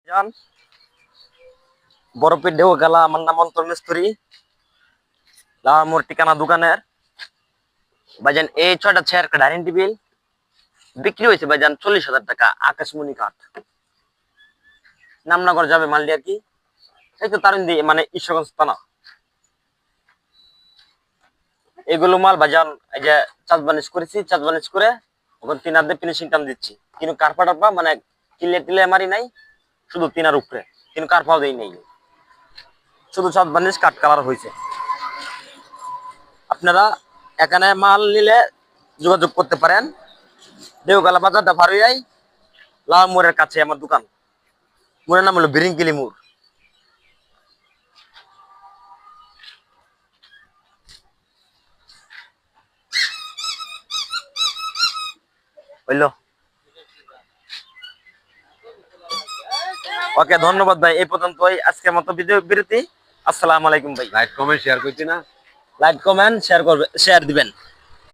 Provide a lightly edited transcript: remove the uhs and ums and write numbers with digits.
জান বরফের ঢেউ গেলা। আমার নাম অন্তর মিস্ত্রি, মোর ঠিকানা দোকানের। ভাইজান এই 6টা চেয়ার ডাইনিং টেবিল বিক্রি হয়েছে ভাইজান 40,000 টাকা। আকাশমণি কাঠ, নামনগর যাবে মালটি আর কি। এই তো তারিন দিয়ে মানে ঈশ্বরগঞ্জ থানা। এগুলো মাল ভাইজান এই যে চাঁদ বানিশ করেছি, চাঁদ বানিশ করে ওখানে তিনার দিয়ে ফিনিশিং টান দিচ্ছি। কিন্তু কার্পা টার্পা মানে কিলে টিলে মারি নাই, শুধু তিনার উপরে, কিন্তু কার্পাও দেই নাই, শুধু চাঁদ বানিশ কাঠ কালার হয়েছে। আপনারা এখানে মাল নিলে যোগাযোগ করতে পারেন। দেওগালা বাজারটা ভারুয়াই লাল মোড়ের কাছে আমার দোকান। মোড়ের নাম হলো বিরিংকিলি মোড়। বুঝলো? ওকে, ধন্যবাদ ভাই। এই পর্যন্তই আজকের মতো ভিডিও বিরতি। আসসালামু আলাইকুম ভাই। লাইক কমেন্ট শেয়ার করছি না? লাইক কমেন্ট শেয়ার করবে, শেয়ার দিবেন।